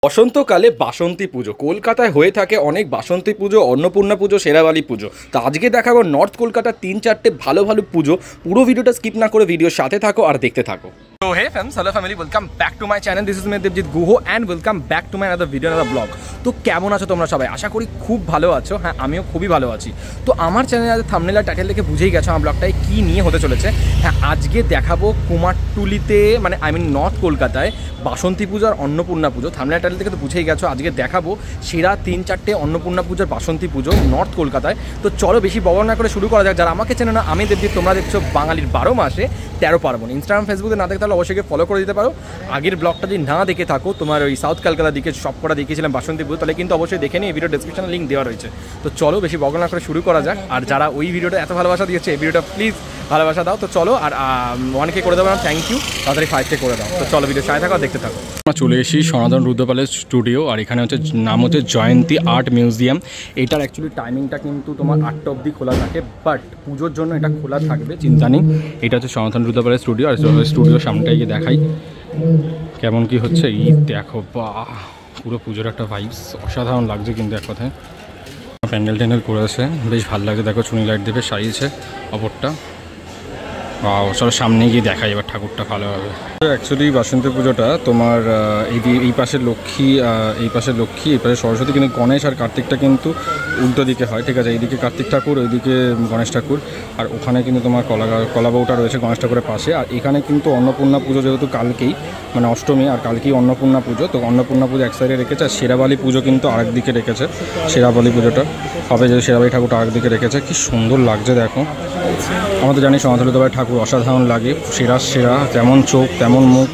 বসন্তকালে বাসন্তী পুজো কলকাতায় হয়ে থাকে অনেক বাসন্তী পুজো, অন্নপূর্ণা পুজো, শেরাওয়ালি পুজো। তো আজকে দেখাবো নর্থ কলকাতার 3-4টে ভালো ভালো পুজো। পুরো ভিডিওটা স্কিপ না করে ভিডিওর সাথে থাকো আর দেখতে থাকো। So hey friends, hello family, welcome back to my channel. This is me Devjit Guho and welcome back to my another video, another vlog. তো কেমন আছো তোমরা সবাই? আশা করি খুব ভালো আছো। হ্যাঁ, আমিও খুবই ভালো আছি। তো আমার চ্যানেলে থাম্বনেল আর টাইটেল দেখে বুঝেই গেছো আমার ব্লগটায় কী নিয়ে হতে চলেছে। হ্যাঁ, আজকে দেখাবো কুমারটুলিতে মানে নর্থ কলকাতায় বাসন্তী পূজার অন্নপূর্ণা পুজো। থাম্বনেল টাইটেল থেকে তো বুঝেই গেছো আজকে দেখাবো সেরা 3-4টে অন্নপূর্ণা পূজার বাসন্তী পুজো নর্থ কলকাতায়। তো চলো বেশি বর্ণনা করে শুরু করা যাক। যারা আমাকে চেনে না, আমি দেবজিৎ, তোমরা দেখছো বাঙালির 12 মাসে 13 পার্বণ। ইনস্টাগ্রাম ফেসবুকে না দেখতে তাহলে অবশ্যই ফলো করে দিতে পারো। আগের ব্লগটা যদি না দেখে থাকো, তোমার ওই সাউথ কলকাতার দিকে সব কটা দেখিয়েছিলাম বাসন্তী পুজো, তাহলে কিন্তু অবশ্যই দেখে নিই। এই ভিডিও ডেসক্রিপশনে লিঙ্ক দেওয়া রয়েছে। তো চলো বেশি বর্ণনা করে শুরু করা যাক। আর যারা ওই ভিডিওটা এত ভালোবাসা দিয়েছে, এই ভিডিওটা প্লিজ ভালোবাসা দাও। তো চলো, আর 1K করে দেবো না, থ্যাংক ইউ। তাড়াতাড়ি 5K করে দাও। তো চলো ভিডিও সাথে থাকো আর দেখতে থাকো। আমরা চলে এসেছি সনাতন রুদ্রপালের স্টুডিও, আর এখানে হচ্ছে নাম হচ্ছে জয়ন্তী আর্ট মিউজিয়াম। এটার অ্যাকচুয়ালি টাইমিংটা কিন্তু তোমার 8টা অবধি খোলা থাকে, বাট পুজোর জন্য এটা খোলা থাকবে, চিন্তা নেই। এটা হচ্ছে সনাতন রুদ্রপালের স্টুডিও, আর স্টুডিওর সামনেটাই গিয়ে দেখাই কেমন কি হচ্ছে। দেখো বাহ, পুরো পুজোর একটা ভাইবস অসাধারণ লাগছে কিন্তু এক কথায়। প্যান্ডেল ট্যান্ডেল করেছে, বেশ ভালো লাগছে। দেখো চুনি লাইট দেবে সারিয়েছে অপরটা। চলো সামনে গিয়ে দেখাই এবার ঠাকুরটা ভালোভাবে। অ্যাকচুয়ালি বাসন্তী পুজোটা তোমার এই পাশে লক্ষ্মী, এই পাশে সরস্বতী, কিন্তু গণেশ আর কার্তিকটা কিন্তু উল্টো দিকে হয়, ঠিক আছে। এইদিকে কার্তিক ঠাকুর, ওইদিকে গণেশ ঠাকুর, আর ওখানে কিন্তু তোমার কলাবউটা রয়েছে গণেশ ঠাকুরের পাশে। আর এখানে কিন্তু অন্নপূর্ণা পুজো যেহেতু কালকেই মানে অষ্টমী, আর কালকেই অন্নপূর্ণা পুজো, তো অন্নপূর্ণা পুজো এক সাইডে রেখেছে, আর শেরাওয়ালি পুজো কিন্তু আরেক দিকে রেখেছে। শেরাওয়ালি পুজোটা হবে যে শেরাওয়ালি ঠাকুরটা আরেক দিকে রেখেছে। কি সুন্দর লাগছে দেখো। আমাদের জানি সনাতন রুদ্রপালের ঠাকুর অসাধারণ লাগে, সেরা যেমন চোখ তেমন মুখ,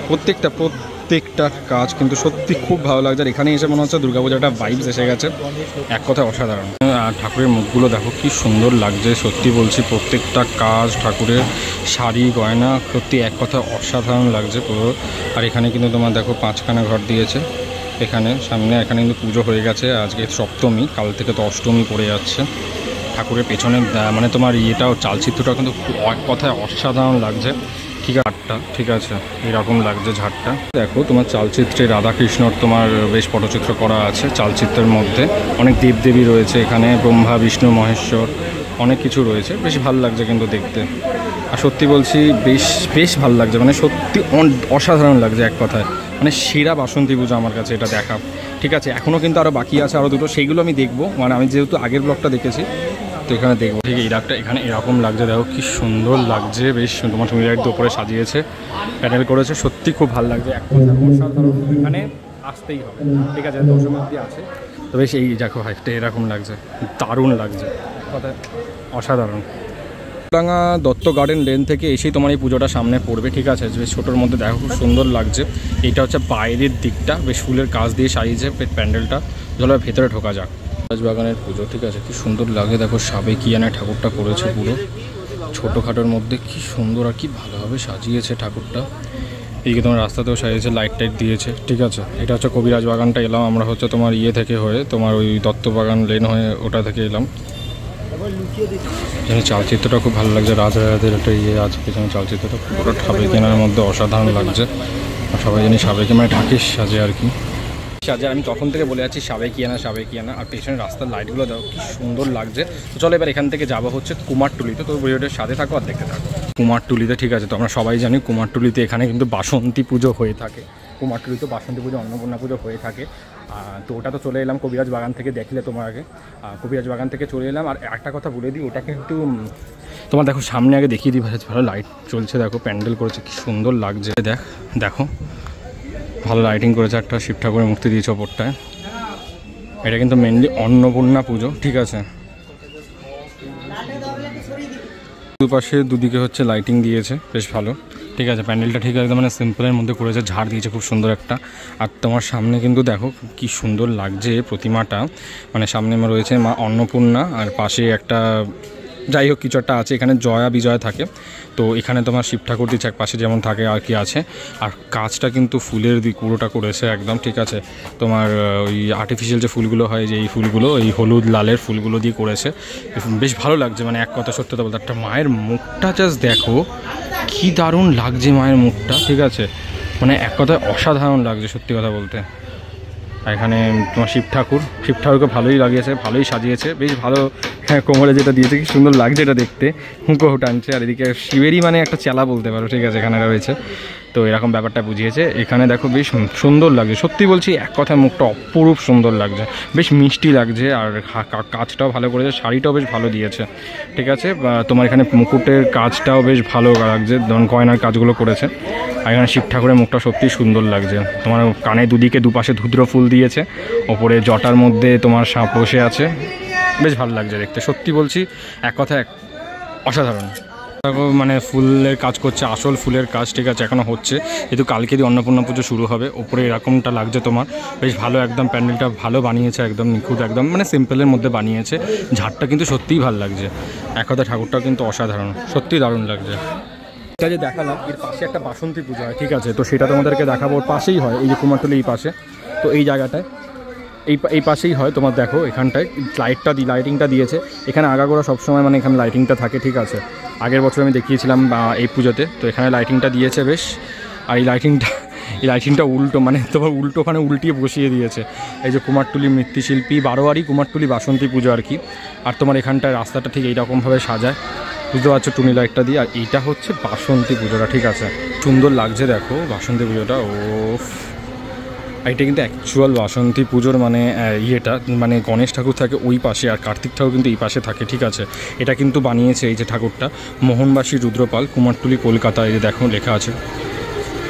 প্রত্যেকটা কাজ কিন্তু সত্যি খুব ভালো লাগছে। আর এখানে এসে মনে হচ্ছে দুর্গাপূজার একটা ভাইবস এসে গেছে, এক কথায় অসাধারণ। আর ঠাকুরের মুখগুলো দেখো কি সুন্দর লাগছে, সত্যি বলছি। প্রত্যেকটা কাজ, ঠাকুরের শাড়ি গয়না, সত্যি এক কথায় অসাধারণ লাগছে পুরো। আর এখানে কিন্তু তোমার দেখো 5খানা ঘর দিয়েছে এখানে সামনে। এখানে কিন্তু পুজো হয়ে গেছে, আজকে সপ্তমী, কাল থেকে তো অষ্টমী পড়ে যাচ্ছে। ঠাকুরের পেছনে মানে তোমার ইয়েটাও চালচিত্রটা কিন্তু এক কথায় অসাধারণ লাগছে। ঠিক আছে এরকম লাগছে ঝাড়টা। দেখো তোমার চালচিত্রে রাধাকৃষ্ণর তোমার বেশ পটচিত্র করা আছে। চালচিত্রের মধ্যে অনেক দেবদেবী রয়েছে এখানে, ব্রহ্মা বিষ্ণু মহেশ্বর, অনেক কিছু রয়েছে। বেশ ভালো লাগছে কিন্তু দেখতে। আর সত্যি বলছি বেশ ভালো লাগছে, মানে সত্যি অসাধারণ লাগছে এক কথায়। মানে সেরা বাসন্তী পুজো আমার কাছে এটা দেখা। ঠিক আছে, এখনও কিন্তু আরও বাকি আছে, আরও দুটো, সেইগুলো আমি দেখবো। মানে আমি যেহেতু আগের ব্লগটা দেখেছি, তো এখানে দেখবো। ঠিক এই রাগটা এখানে এরকম লাগছে, দেখো কি সুন্দর লাগছে। বেশ তোমার চুনি লাইট উপরে সাজিয়েছে, প্যান্ডেল করেছে, সত্যি খুব ভালো লাগছে এক কথা অসাধারণ। এখানে আসতেই হবে, ঠিক আছে, দর্শনার্থী আছে। তো বেশ এই দেখো হাইটটা এরকম লাগছে, দারুণ লাগছে কথা, অসাধারণ। ডাঙ্গা দত্ত গার্ডেন লেন থেকে এসেই তোমার এই পুজোটা সামনে পড়বে, ঠিক আছে। বেশ ছোটোর মধ্যে দেখো খুব সুন্দর লাগছে। এইটা হচ্ছে বাইরের দিকটা, বেশ ফুলের কাজ দিয়ে সাজিয়েছে প্যান্ডেলটা। চলো ভেতরে ঢোকা যাক। রাজবাগানের পুজো, ঠিক আছে, কি সুন্দর লাগে দেখো। সাবেকিয়ানা ঠাকুরটা করেছে পুরো ছোটোখাটোর মধ্যে, কি সুন্দর আর কি ভালোভাবে সাজিয়েছে ঠাকুরটা। এইদিকে তোমার রাস্তাতেও সাজিয়েছে, লাইট টাইট দিয়েছে, ঠিক আছে। এটা হচ্ছে কবিরাজ বাগানটা এলাম আমরা, হচ্ছে তোমার ইয়ে থেকে হয়ে তোমার ওই দত্তবাগান লেন হয়ে ওটা থেকে এলাম। চালচিত্রটা খুব ভালো লাগছে, রাজরাজাদের একটা ইয়ে আছে পেছনে, চালচিত্রটা পুরো সাবেকিয়ানার মধ্যে অসাধারণ লাগছে। আর সবাই জানি সাবেকি মানে ঢাকের সাজে আর কি সাজে। আমি তখন থেকে বলে যাচ্ছি সাবেকিয়ানা। আর পেছনে রাস্তার লাইটগুলো দেখো কি সুন্দর লাগছে। তো চলো এবার এখান থেকে যাবো হচ্ছে কুমারটুলিতে। তো ভিডিওটার সাথে থাকো আর দেখতে থাকো। কুমারটুলিতে, ঠিক আছে, তো আমরা সবাই জানি কুমারটুলিতে এখানে কিন্তু বাসন্তী পুজো হয়ে থাকে। কুমারটুলিতে বাসন্তী পুজো, অন্নপূর্ণা পুজো হয়ে থাকে। তো ওটা তো চলে এলাম কবিরাজ বাগান থেকে, দেখলে তোমার আগে কবিরাজ বাগান থেকে চলে এলাম। আর একটা কথা বলে দিই, ওটা কিন্তু তোমার দেখো সামনে আগে দেখিয়ে দিই, ভালো লাইট চলছে, দেখো প্যান্ডেল করেছে, কি সুন্দর লাগছে। দেখো ভালো লাইটিং করেছে, একটা শিব ঠাকুরের মূর্তি দিয়েছে ওপরটায়। এটা কিন্তু মেনলি অন্নপূর্ণা পুজো, ঠিক আছে। দুপাশে দুদিকে হচ্ছে লাইটিং দিয়েছে, বেশ ভালো, ঠিক আছে। প্যান্ডেলটা ঠিক একদম মানে সিম্পলের মধ্যে করেছে, ঝাড় দিয়েছে খুব সুন্দর একটা। আর তোমার সামনে কিন্তু দেখো কি সুন্দর লাগছে প্রতিমাটা, মানে সামনে রয়েছে মা অন্নপূর্ণা, আর পাশে একটা যাই হোক কিছু একটা আছে। এখানে জয়া বিজয়া থাকে, তো এখানে তোমার শিব ঠাকুর দিচ্ছে এক পাশে যেমন থাকে আর কি আছে। আর কাজটা কিন্তু ফুলের পুরোটা করেছে একদম, ঠিক আছে। তোমার ওই আর্টিফিশিয়াল যে ফুলগুলো হয়, যে এই ফুলগুলো, এই হলুদ লালের ফুলগুলো দিয়ে করেছে, বেশ ভালো লাগছে। মানে এক কথা সত্যতা বলতে, একটা মায়ের মুখটা জাস্ট দেখো কি দারুণ লাগছে মায়ের মুখটা, ঠিক আছে। মানে এক কথায় অসাধারণ লাগছে সত্যি কথা বলতে। আর এখানে তোমার শিব ঠাকুরকে ভালোই লাগিয়েছে, ভালোই সাজিয়েছে, বেশ ভালো। হ্যাঁ, কোমরে যেটা দিয়েছে কি সুন্দর লাগছে এটা দেখতে, হুঁকো টানছে। আর এদিকে শিবেরই মানে একটা চেলা বলতে পারো, ঠিক আছে, এখানে রয়েছে। তো এরকম ব্যাপারটা বুঝিয়েছে। এখানে দেখো বেশ সুন্দর লাগছে, সত্যি বলছি, এক কথায় মুখটা অপরূপ সুন্দর লাগছে, বেশ মিষ্টি লাগছে। আর কাজটাও ভালো করেছে, শাড়িটাও বেশ ভালো দিয়েছে, ঠিক আছে। তোমার এখানে মুকুটের কাজটাও বেশ ভালো লাগছে, গয়নার কাজগুলো করেছে। আর এখানে শিব ঠাকুরের মুখটা সত্যি সুন্দর লাগছে। তোমার কানে দুদিকে দুপাশে ধুদ্র ফুল দিয়েছে, ওপরে জটার মধ্যে তোমার সাপ বসে আছে, বেশ ভালো লাগছে দেখতে, সত্যি বলছি, এক কথায় অসাধারণ। মানে ফুলের কাজ করছে, আসল ফুলের কাজ, ঠিক আছে, এখনও হচ্ছে, যেহেতু কালকে দিয়ে অন্নপূর্ণা পুজো শুরু হবে। ওপরে এরকমটা লাগছে তোমার, বেশ ভালো, একদম প্যান্ডেলটা ভালো বানিয়েছে, একদম নিখুঁত, একদম মানে সিম্পলের মধ্যে বানিয়েছে। ঝাড়টা কিন্তু সত্যিই ভালো লাগছে, এক কথা ঠাকুরটাও কিন্তু অসাধারণ, সত্যিই দারুণ লাগছে। এটা যে দেখালাম, এর পাশে একটা বাসন্তী পুজো হয়, ঠিক আছে, তো সেটা তোমাদেরকে দেখাবো। ওর পাশেই হয়, এই যে কুমারটুলি এই পাশে, তো এই জায়গাটায় এই পাশেই হয় তোমার। দেখো এখানটায় লাইটিংটা দিয়েছে, এখানে আগাগোড়া সবসময় মানে এখানে লাইটিংটা থাকে, ঠিক আছে। আগের বছর আমি দেখিয়েছিলাম এই পুজোতে, তো এখানে লাইটিংটা দিয়েছে বেশ। আর এই লাইটিংটা উল্টো, মানে তোমার উল্টো ওখানে উল্টিয়ে বসিয়ে দিয়েছে। এই যে কুমারটুলি মৃৎশিল্পী বারোয়ারি কুমারটুলি বাসন্তী পুজো আর কি। আর তোমার এখানটায় রাস্তাটা ঠিক এইরকমভাবে সাজায়, বুঝতে পারছো, টুনি লাইটটা দিয়ে। আর এইটা হচ্ছে বাসন্তী পুজোটা, ঠিক আছে, সুন্দর লাগছে দেখো বাসন্তী পুজোটা। ও, এটা কিন্তু অ্যাকচুয়াল বাসন্তী পুজোর মানে ইয়েটা, মানে গণেশ ঠাকুর থাকে ওই পাশে, আর কার্তিক ঠাকুর কিন্তু এই পাশে থাকে, ঠিক আছে। এটা কিন্তু বানিয়েছে এই যে ঠাকুরটা মোহনবাসী রুদ্রপাল, কুমারটুলি, কলকাতা, এই যে দেখো লেখা আছে।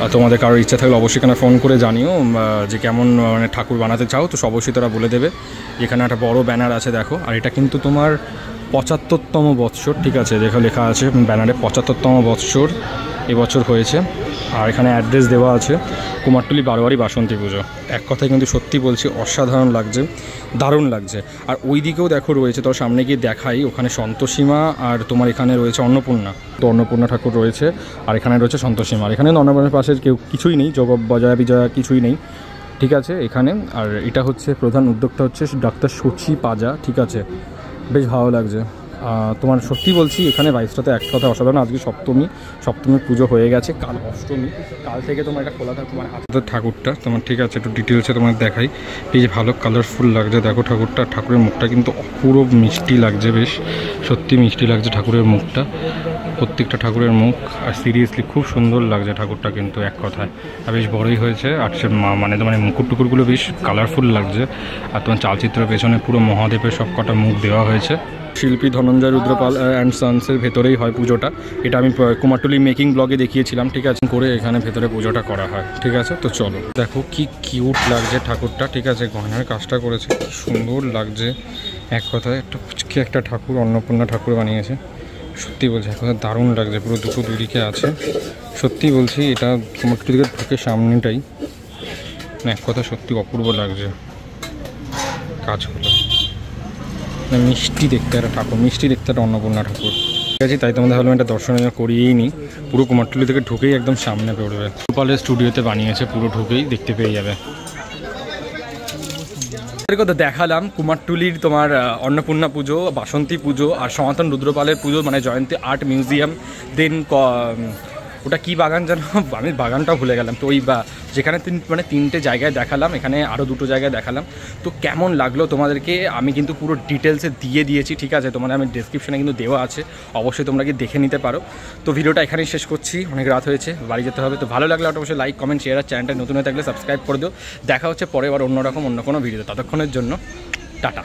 আর তোমাদের কারোর ইচ্ছা থাকলে অবশ্যই এখানে ফোন করে জানিও যে কেমন মানে ঠাকুর বানাতে চাও, তো অবশ্যই তারা বলে দেবে। এখানে একটা বড় ব্যানার আছে দেখো, আর এটা কিন্তু তোমার 75তম বৎসর, ঠিক আছে, দেখো লেখা আছে ব্যানারে 75তম বৎসর এবছর হয়েছে। আর এখানে অ্যাড্রেস দেওয়া আছে, কুমারটুলি বারোয়ারি বাসন্তী পুজো। এক কথায় কিন্তু সত্যি বলছি অসাধারণ লাগছে, দারুণ লাগছে। আর ওই দিকেও দেখো রয়েছে, তোর সামনে গিয়ে দেখাই, ওখানে সন্তোষীমা, আর তোমার এখানে রয়েছে অন্নপূর্ণা, তো অন্নপূর্ণা ঠাকুর রয়েছে, আর এখানে রয়েছে সন্তোষীমা। আর এখানে অন্নপূর্ণার পাশে কেউ কিছুই নেই, বজয়া বিজয়া কিছুই নেই, ঠিক আছে এখানে। আর এটা হচ্ছে প্রধান উদ্যোক্তা হচ্ছে ডাক্তার শচী পাজা, ঠিক আছে, বেশ ভালো লাগছে। তোমার সত্যি বলছি এখানে বাইশটাতে এক কথা অসাধারণ। আজকে সপ্তমী পুজো হয়ে গেছে, কাল অষ্টমী, কাল থেকে তোমার এটা খোলা থাকবে তোমার হাতের ঠাকুরটা তোমার, ঠিক আছে, একটু ডিটেলসে তোমার দেখাই। এই যে ভালো কালারফুল লাগছে দেখো ঠাকুরটা, ঠাকুরের মুখটা কিন্তু অপূর্ব মিষ্টি লাগছে, বেশ সত্যি মিষ্টি লাগছে ঠাকুরের মুখটা, প্রত্যেকটা ঠাকুরের মুখ। আর সিরিয়াসলি খুব সুন্দর লাগছে ঠাকুরটা কিন্তু, এক কথায়। আর বেশ বড়ই হয়েছে, আর সে মানে তোমার মুকুট টুকুরগুলো বেশ কালারফুল লাগছে। আর তোমার চালচিত্রের পেছনে পুরো মহাদেবের সব কটা মুখ দেওয়া হয়েছে। শিল্পী ধনঞ্জয় রুদ্রপাল অ্যান্ড সন্সের ভেতরেই হয় পুজোটা, এটা আমি কুমারটুলি মেকিং ব্লগে দেখিয়েছিলাম, ঠিক আছে, করে এখানে ভেতরে পুজোটা করা হয়, ঠিক আছে। তো চলো দেখো কি কিউট লাগছে ঠাকুরটা, ঠিক আছে, গয়নার কাজটা করেছে, কি সুন্দর লাগছে, এক কথায় একটা পুচকে একটা ঠাকুর, অন্নপূর্ণা ঠাকুর বানিয়েছে, সত্যি বলছি এক কথা দারুণ লাগছে, পুরো দুটো দুদিকে আছে, সত্যি বলছি। এটা কুমারটুলি থেকে ঢুকে সামনেটাই, এক কথা সত্যি অপূর্ব লাগছে কাজগুলো, মিষ্টি দেখতে একটা ঠাকুর, মিষ্টি দেখতে একটা অন্নপূর্ণা ঠাকুর, ঠিক আছে। তাই তোমাদের ভালো একটা দর্শন করিয়েই নিই, পুরো কুমারটুলি থেকে ঢুকেই একদম সামনে পড়বে। রুপালের স্টুডিওতে বানিয়েছে, পুরো ঢুকেই দেখতে পেয়ে যাবে। কথা দেখালাম কুমারটুলির তোমার অন্নপূর্ণা পুজো, বাসন্তী পুজো, আর সনাতন রুদ্রপালের পুজো, মানে জয়ন্তী আর্ট মিউজিয়াম, দেন ওটা কি বাগান যেন, আমি বাগানটাও ভুলে গেলাম। তো ওই যেখানে মানে 3টে জায়গায় দেখালাম, এখানে আরও 2টো জায়গায় দেখালাম। তো কেমন লাগলো তোমাদেরকে আমি কিন্তু পুরো ডিটেলসে দিয়ে দিয়েছি, ঠিক আছে, তোমাদের আমি ডেসক্রিপশানে কিন্তু দেওয়া আছে, অবশ্যই তোমরা কি দেখে নিতে পারো। তো ভিডিওটা এখানেই শেষ করছি, অনেক রাত হয়েছে, বাড়ি যেতে হবে। তো ভালো লাগলে অবশ্যই লাইক কমেন্ট শেয়ার, আর চ্যানেলটা নতুন হয়ে থাকলে সাবস্ক্রাইব করে দিও। দেখা হচ্ছে পরে আবার অন্য কোনো ভিডিওতে, ততক্ষণের জন্য টাটা।